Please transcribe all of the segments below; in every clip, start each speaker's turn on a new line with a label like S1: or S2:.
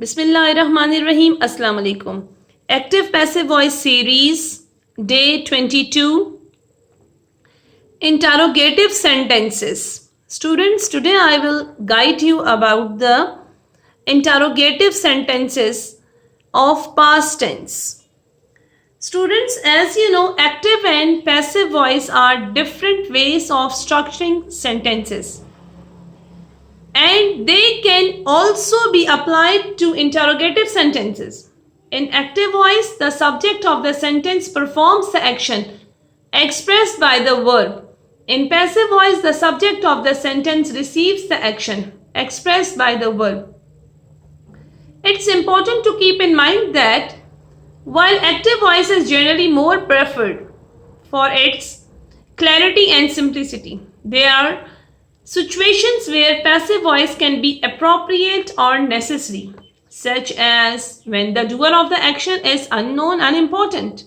S1: Bismillahirrahmanirrahim. Assalamu alaikum. Active passive voice series, day 22. Interrogative sentences. Students, today I will guide you about the interrogative sentences of past tense. Students, as you know, active and passive voice are different ways of structuring sentences. And they can also be applied to interrogative sentences. In active voice, the subject of the sentence performs the action expressed by the verb. In passive voice, the subject of the sentence receives the action expressed by the verb. It's important to keep in mind that while active voice is generally more preferred for its clarity and simplicity, there are situations where passive voice can be appropriate or necessary, such as when the doer of the action is unknown, unimportant.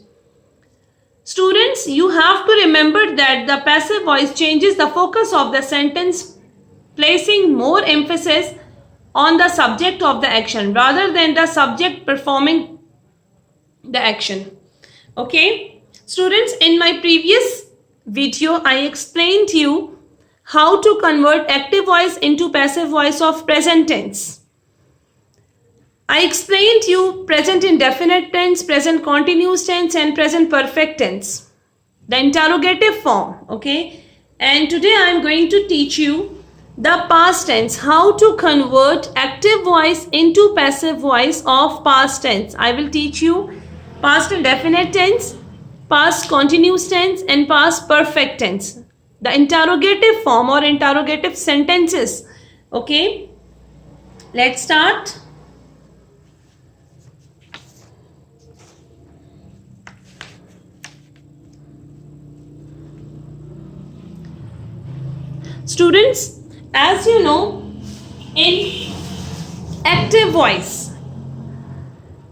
S1: Students, you have to remember that the passive voice changes the focus of the sentence, placing more emphasis on the subject of the action rather than the subject performing the action. Okay, students, in my previous video, I explained to you how to convert active voice into passive voice of present tense. I explained to you present indefinite tense, present continuous tense and present perfect tense, the interrogative form. Okay, and today I am going to teach you the past tense, how to convert active voice into passive voice of past tense. I will teach you past indefinite tense, past continuous tense and past perfect tense, the interrogative form or interrogative sentences. Okay, let's start. Students, as you know, in active voice,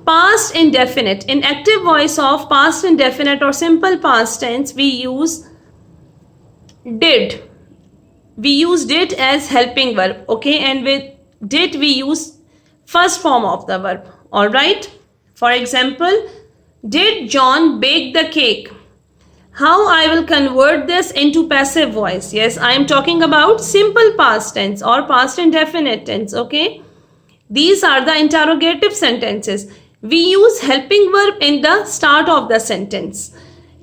S1: past indefinite, in active voice of past indefinite or simple past tense, we use did. We use did as helping verb. Okay, and with did we use first form of the verb. All right, for example, did John bake the cake? How I will convert this into passive voice? Yes, I am talking about simple past tense or past indefinite tense. Okay, these are the interrogative sentences. We use helping verb in the start of the sentence.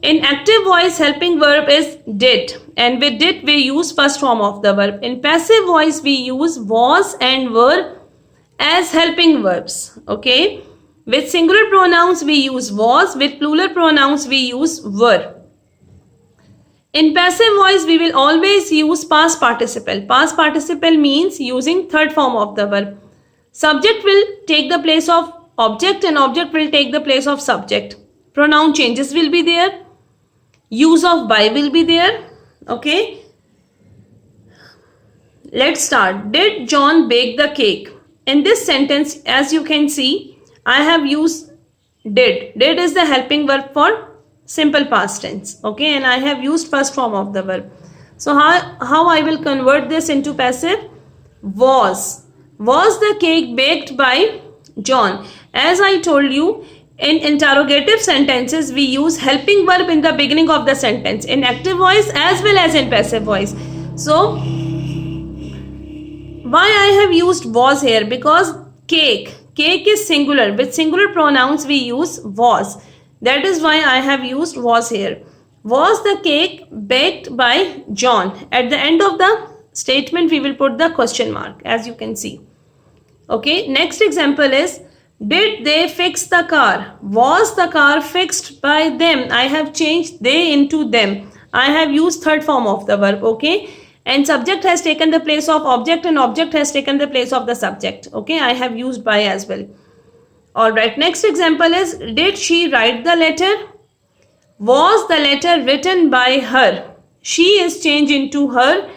S1: In active voice, helping verb is did, and with did we use first form of the verb. In passive voice, we use was and were as helping verbs. Okay, with singular pronouns we use was, with plural pronouns we use were. In passive voice, we will always use past participle. Past participle means using third form of the verb. Subject will take the place of object and object will take the place of subject. Pronoun changes will be there. Use of by will be there. Okay. Let's start. Did John bake the cake? In this sentence, as you can see, I have used did. Did is the helping verb for simple past tense. Okay, and I have used first form of the verb. So how I will convert this into passive? Was the cake baked by John? As I told you, in interrogative sentences we use helping verb in the beginning of the sentence, in active voice as well as in passive voice. So why I have used was here? Because cake is singular. With singular pronouns we use was. That is why I have used was here. Was the cake baked by John? At the end of the statement we will put the question mark, as you can see. Okay, next example is, did they fix the car? Was the car fixed by them? I have changed they into them. I have used third form of the verb. Okay, and subject has taken the place of object and object has taken the place of the subject. Okay, I have used by as well. Alright, next example is, did she write the letter? Was the letter written by her? She is changed into her.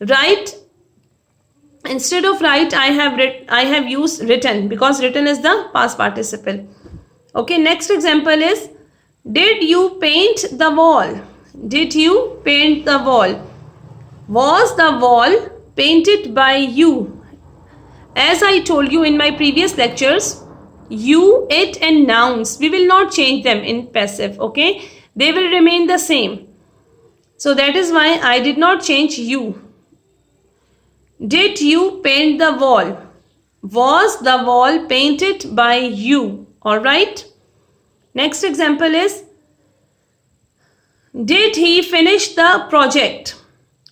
S1: Write, instead of write I have used written, because written is the past participle. Okay, next example is, did you paint the wall? Did you paint the wall? Was the wall painted by you? As I told you in my previous lectures, you, it and nouns, we will not change them in passive, okay? They will remain the same. So that is why I did not change you. Did you paint the wall? Was the wall painted by you? Alright. Next example is, did he finish the project?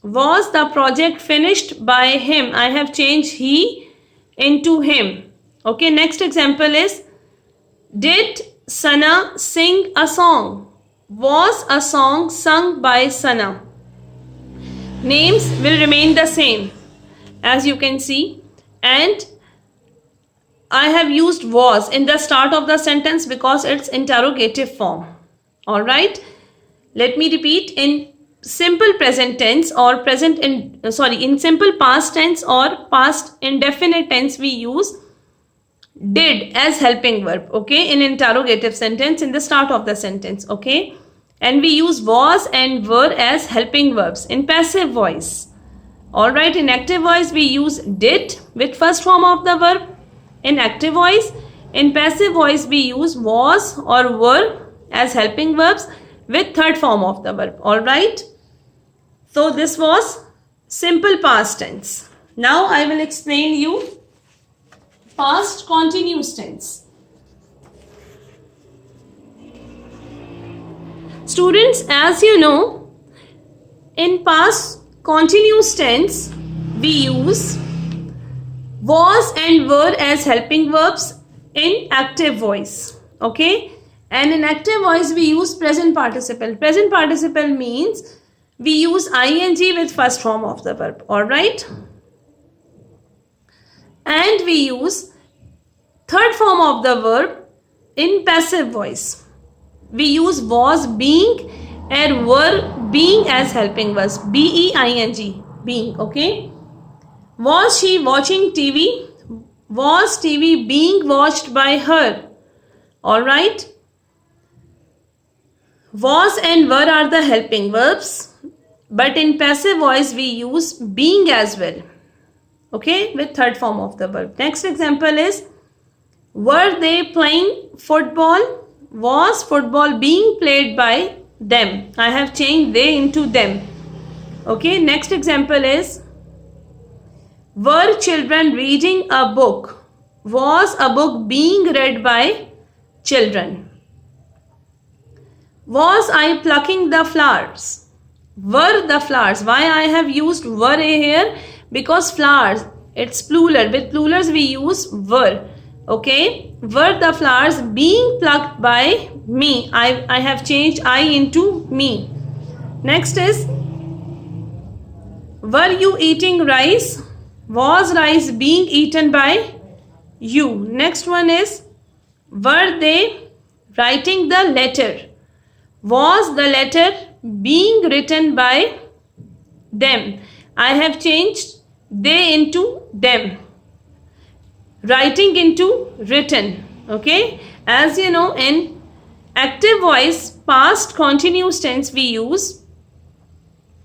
S1: Was the project finished by him? I have changed he into him. Okay, next example is, did Sana sing a song? Was a song sung by Sana? Names will remain the same, as you can see, and I have used was in the start of the sentence because it's interrogative form. Alright, let me repeat. In simple present tense or in simple past tense or past indefinite tense, we use did as helping verb, okay, in interrogative sentence in the start of the sentence, okay, and we use was and were as helping verbs in passive voice. Alright, in active voice we use did with first form of the verb in active voice. In passive voice we use was or were as helping verbs with third form of the verb. Alright, so this was simple past tense. Now I will explain you past continuous tense. Students, as you know, in past continuous tense we use was and were as helping verbs in active voice, okay, and in active voice we use present participle. Present participle means we use ing with first form of the verb. Alright, and we use third form of the verb in passive voice. We use was being and were being as helping verbs, being, being, okay. Was she watching TV? Was TV being watched by her? Alright, was and were are the helping verbs, but in passive voice we use being as well, okay, with third form of the verb. Next example is, were they playing football? Was football being played by them? I have changed they into them. Okay, next example is, were children reading a book? Was a book being read by children? Was I plucking the flowers? Were the flowers? Why I have used were here? Because flowers, it's plural. With plurals we use were. Okay, were the flowers being plucked by me? I have changed I into me. Next is, were you eating rice? Was rice being eaten by you? Next one is, were they writing the letter? Was the letter being written by them? I have changed they into them. Writing into written, okay. As you know, in active voice past continuous tense we use